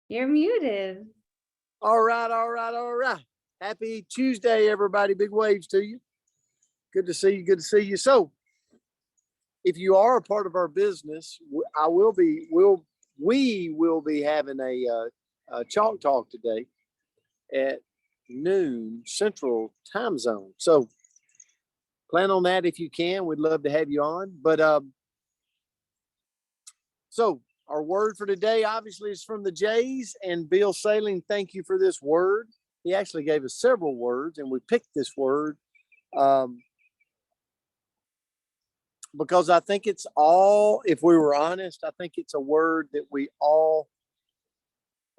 You're muted. All right, all right, all right. Happy Tuesday, everybody. Big waves to you. Good to see you. Good to see you. So, if you are a part of our business, we will be having a chalk talk today at noon Central Time Zone. So, plan on that if you can. We'd love to have you on. But so our word for today, obviously, is from the Jays. And Bill Sailing, thank you for this word. He actually gave us several words, and we picked this word because I think it's all, if we were honest, I think it's a word that we all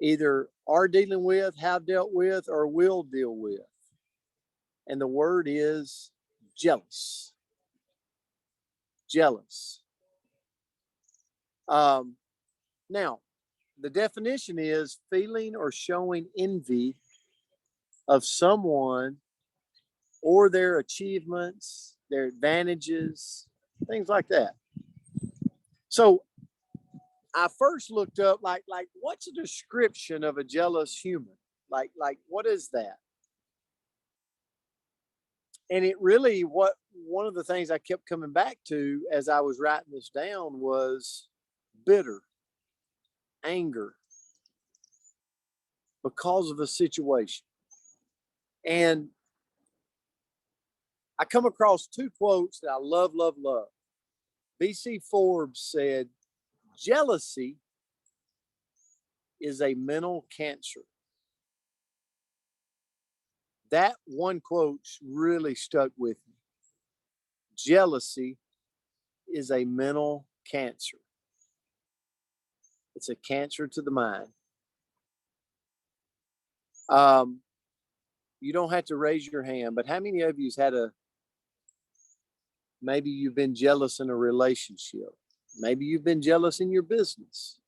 either are dealing with, have dealt with, or will deal with. And the word is jealous. Jealous. Now, the definition is feeling or showing envy of someone or their achievements, their advantages, things like that. So I first looked up like what's a description of a jealous human? Like what is that? And it really one of the things I kept coming back to as I was writing this down was bitter, anger because of a situation. And I come across two quotes that I love, love, love. BC Forbes said, jealousy is a mental cancer. That one quote really stuck with me. Jealousy is a mental cancer. It's a cancer to the mind. You don't have to raise your hand, but how many of you has had maybe you've been jealous in a relationship? Maybe you've been jealous in your business.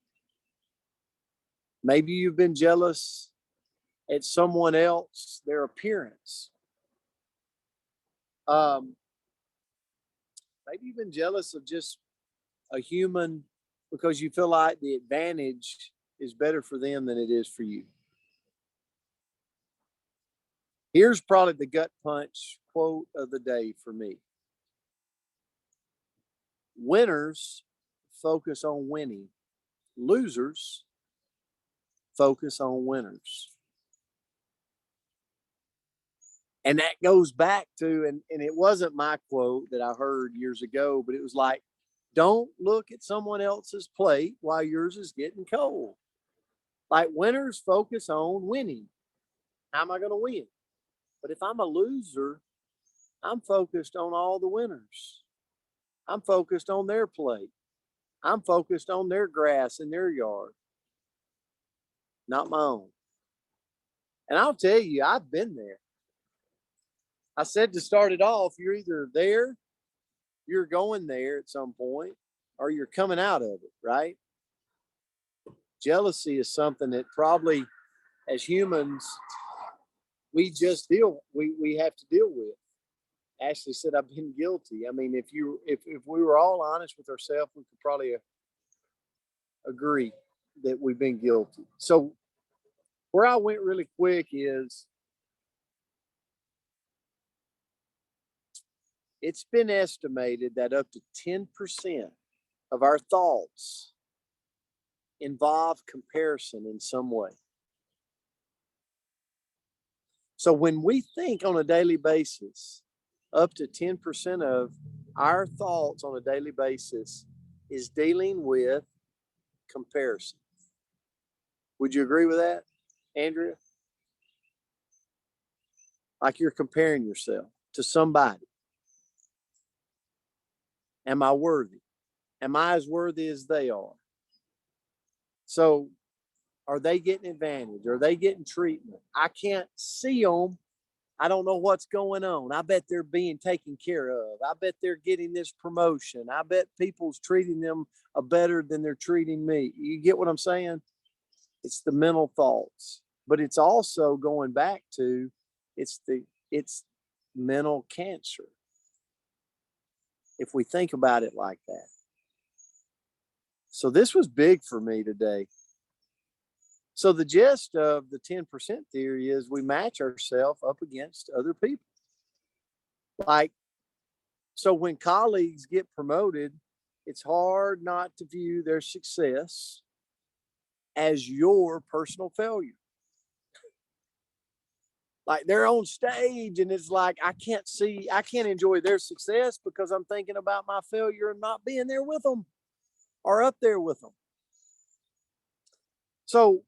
Maybe you've been jealous at someone else, their appearance. Maybe you've been jealous of just a human because you feel like the advantage is better for them than it is for you. Here's probably the gut punch quote of the day for me. Winners focus on winning. Losers focus on winners. And that goes back to, and it wasn't my quote that I heard years ago, but it was like, don't look at someone else's plate while yours is getting cold. Like winners focus on winning. How am I going to win? But if I'm a loser, I'm focused on all the winners. I'm focused on their plate. I'm focused on their grass in their yard, not my own. And I'll tell you, I've been there. I said to start it off, you're either there, you're going there at some point, or you're coming out of it, right? Jealousy is something that probably as humans, we have to deal with. Ashley said, I've been guilty. I mean, if we were all honest with ourselves, we could probably agree that we've been guilty. So where I went really quick is it's been estimated that up to 10% of our thoughts involve comparison in some way. So when we think on a daily basis, up to 10% of our thoughts on a daily basis is dealing with comparison. Would you agree with that, Andrea? Like you're comparing yourself to somebody. Am I worthy? Am I as worthy as they are? So are they getting advantage? Are they getting treatment? I can't see them. I don't know what's going on. I bet they're being taken care of. I bet they're getting this promotion. I bet people's treating them better than they're treating me. You get what I'm saying? It's the mental thoughts, but it's also going back to it's mental cancer. If we think about it like that. So this was big for me today. So the gist of the 10% theory is we match ourselves up against other people. Like, so when colleagues get promoted, it's hard not to view their success as your personal failure. Like they're on stage and it's like, I can't enjoy their success because I'm thinking about my failure and not being there with them or up there with them. So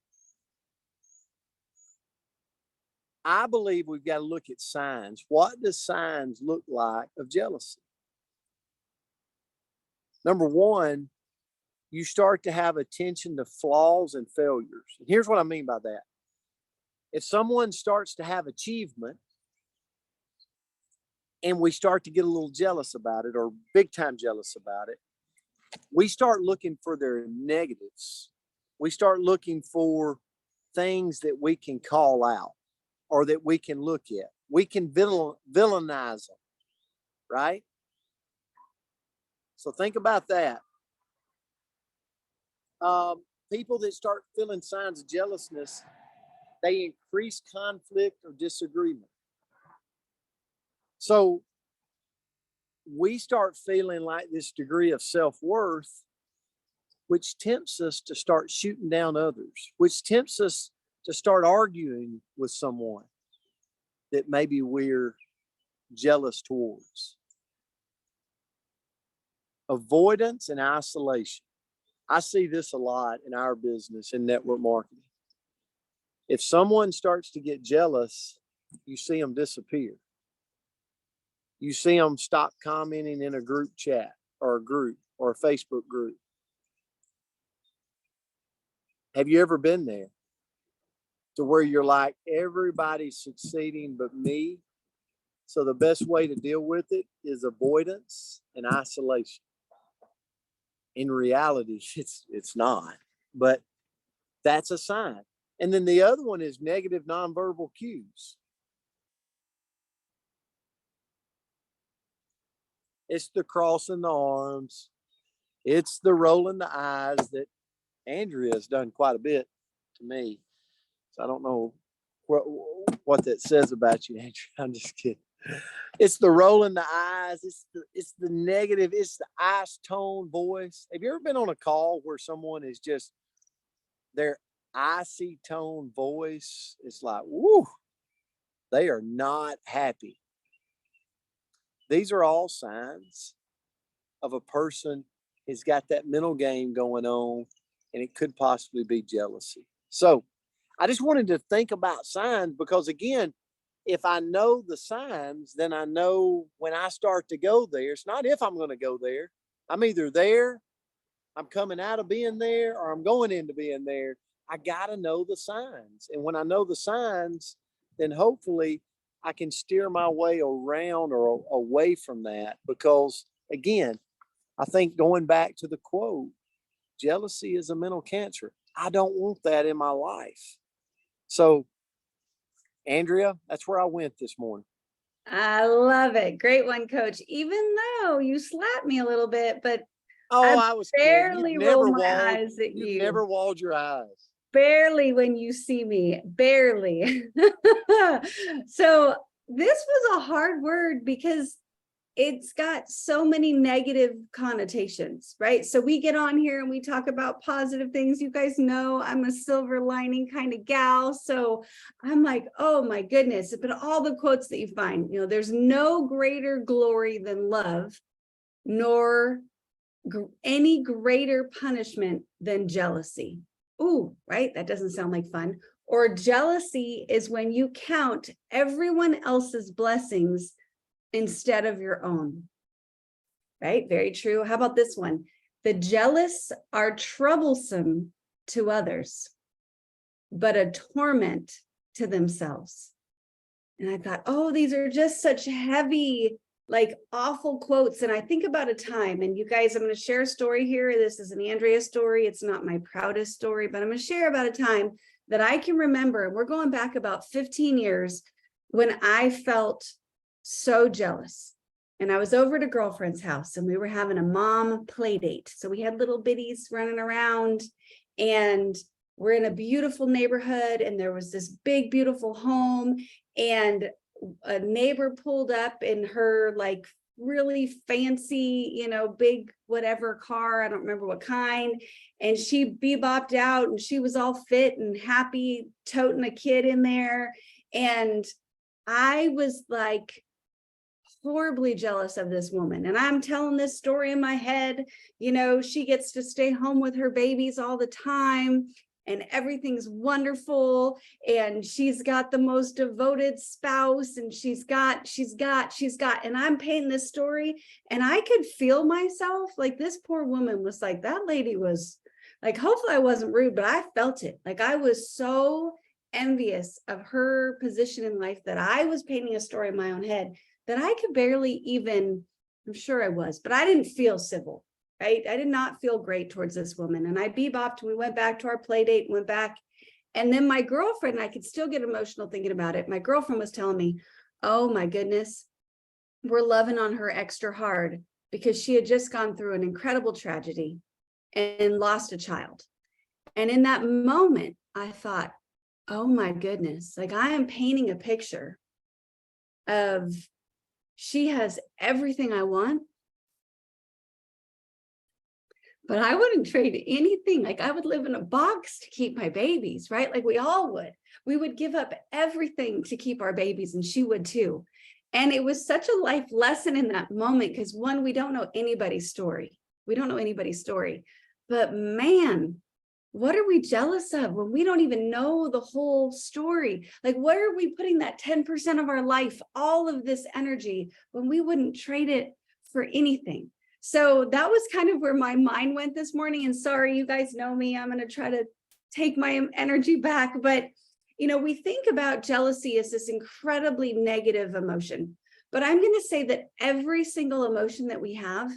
I believe we've got to look at signs. What do signs look like of jealousy? Number one, you start to have attention to flaws and failures. And here's what I mean by that. If someone starts to have achievement and we start to get a little jealous about it or big time jealous about it, we start looking for their negatives. We start looking for things that we can call out or that we can look at. We can villainize them, right? So think about that. People that start feeling signs of jealousness, they increase conflict or disagreement. So we start feeling like this degree of self-worth, which tempts us to start shooting down others, which tempts us to start arguing with someone that maybe we're jealous towards. Avoidance and isolation. I see this a lot in our business in network marketing. If someone starts to get jealous, you see them disappear. You see them stop commenting in a group chat or a group or a Facebook group. Have you ever been there to where you're like, everybody's succeeding but me? So the best way to deal with it is avoidance and isolation. In reality, it's not, but that's a sign. And then the other one is negative nonverbal cues. It's the crossing the arms. It's the rolling the eyes that Andrea has done quite a bit to me. So I don't know what that says about you, Andrea. I'm just kidding. It's the rolling the eyes. It's the negative. It's the ice tone voice. Have you ever been on a call where someone is just their icy tone voice? It's like, woo, they are not happy. These are all signs of a person has got that mental game going on, and it could possibly be jealousy. So I just wanted to think about signs because, again, if I know the signs, then I know when I start to go there. It's not if I'm going to go there. I'm either there, I'm coming out of being there, or I'm going into being there. I got to know the signs. And when I know the signs, then hopefully I can steer my way around or away from that. Because, again, I think going back to the quote, jealousy is a mental cancer. I don't want that in my life. So, Andrea, that's where I went this morning. I love it. Great one, Coach. Even though you slapped me a little bit, but I was barely roll my eyes at you. You've never walled your eyes. Barely when you see me, barely. So this was a hard word because it's got so many negative connotations, right? So we get on here and we talk about positive things. You guys know I'm a silver lining kind of gal. So I'm like, oh my goodness. But all the quotes that you find, there's no greater glory than love, nor any greater punishment than jealousy. Ooh, right? That doesn't sound like fun. Or jealousy is when you count everyone else's blessings instead of your own, right? Very true. How about this one? The jealous are troublesome to others, but a torment to themselves. And I thought, oh, these are just such heavy, like awful quotes. And I think about a time, and you guys, I'm going to share a story here. This is an Andrea story. It's not my proudest story, but I'm going to share about a time that I can remember. We're going back about 15 years when I felt so jealous. And I was over at a girlfriend's house and we were having a mom play date. So we had little bitties running around and we're in a beautiful neighborhood and there was this big, beautiful home, and a neighbor pulled up in her like really fancy, big whatever car, I don't remember what kind, and she bebopped out and she was all fit and happy, toting a kid in there. And I was like horribly jealous of this woman. And I'm telling this story in my head, she gets to stay home with her babies all the time and everything's wonderful, and she's got the most devoted spouse, and she's got, and I'm painting this story, and I could feel myself like this poor woman was like, that lady was like, hopefully I wasn't rude, but I felt it. Like I was so envious of her position in life that I was painting a story in my own head that I could barely even, I'm sure I was, but I didn't feel civil. Right? I did not feel great towards this woman. And I bebopped, we went back to our play date, went back. And then my girlfriend, I could still get emotional thinking about it. My girlfriend was telling me, oh my goodness, we're loving on her extra hard because she had just gone through an incredible tragedy and lost a child. And in that moment, I thought, oh my goodness, like I am painting a picture of she has everything I want, but I wouldn't trade anything. Like I would live in a box to keep my babies, right? Like we all would. We would give up everything to keep our babies, and she would too. And it was such a life lesson in that moment because one, we don't know anybody's story. We don't know anybody's story. But man, what are we jealous of when we don't even know the whole story? Like where are we putting that 10% of our life, all of this energy, when we wouldn't trade it for anything? So that was kind of where my mind went this morning. And sorry, you guys know me, I'm going to try to take my energy back. But, we think about jealousy as this incredibly negative emotion. But I'm going to say that every single emotion that we have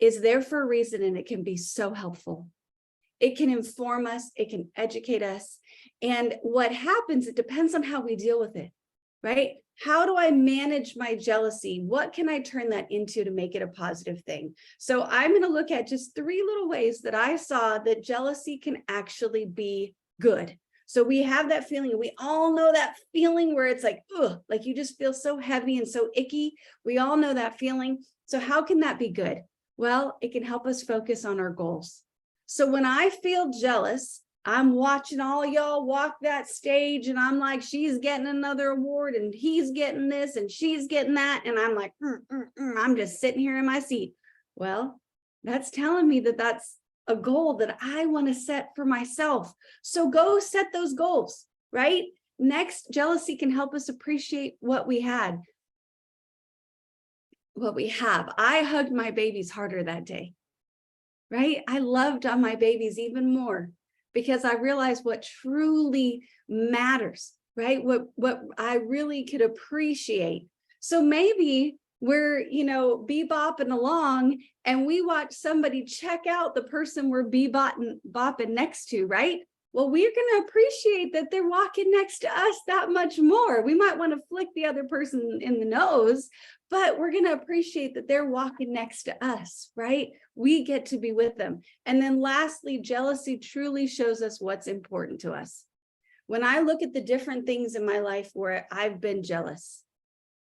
is there for a reason, and it can be so helpful. It can inform us, it can educate us. And what happens, it depends on how we deal with it, right? How do I manage my jealousy? What can I turn that into to make it a positive thing? So I'm going to look at just 3 little ways that I saw that jealousy can actually be good. So we have that feeling. We all know that feeling where it's like, ugh, like you just feel so heavy and so icky. We all know that feeling. So how can that be good? Well, it can help us focus on our goals. So when I feel jealous, I'm watching all y'all walk that stage and I'm like, she's getting another award and he's getting this and she's getting that. And I'm like, I'm just sitting here in my seat. Well, that's telling me that that's a goal that I want to set for myself. So go set those goals, right? Next, jealousy can help us appreciate what we had, what we have. I hugged my babies harder that day, right? I loved on my babies even more because I realized what truly matters, right? What I really could appreciate. So maybe we're, bebopping along and we watch somebody check out the person we're bopping next to, right? Well, we're going to appreciate that they're walking next to us that much more. We might want to flick the other person in the nose, but we're going to appreciate that they're walking next to us, right? We get to be with them. And then lastly, jealousy truly shows us what's important to us. When I look at the different things in my life where I've been jealous,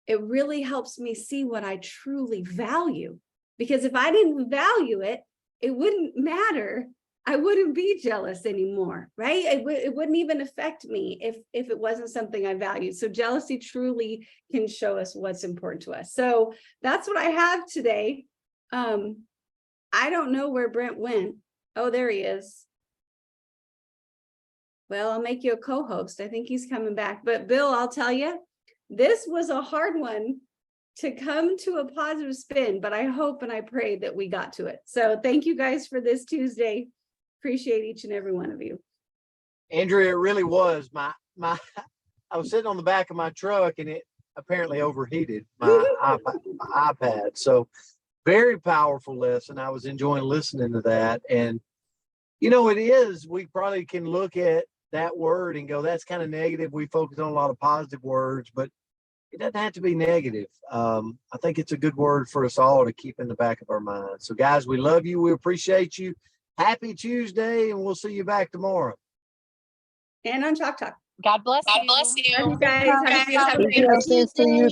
it really helps me see what I truly value. Because if I didn't value it, it wouldn't matter. I wouldn't be jealous anymore, right? It wouldn't even affect me if it wasn't something I valued. So jealousy truly can show us what's important to us. So that's what I have today. I don't know where Brent went. Oh, there he is. Well, I'll make you a co-host. I think he's coming back. But Bill, I'll tell you, this was a hard one to come to a positive spin, but I hope and I pray that we got to it. So thank you guys for this Tuesday. Appreciate each and every one of you. Andrea, it really was my I was sitting on the back of my truck and it apparently overheated my iPad. So very powerful lesson. I was enjoying listening to that. And it is, we probably can look at that word and go, that's kind of negative. We focus on a lot of positive words, but it doesn't have to be negative. I think it's a good word for us all to keep in the back of our minds. So guys, we love you. We appreciate you. Happy Tuesday, and we'll see you back tomorrow. and on Chalk Talk. God bless God you. bless you. Love you guys. Have a Guys, beautiful have a day. beautiful See you.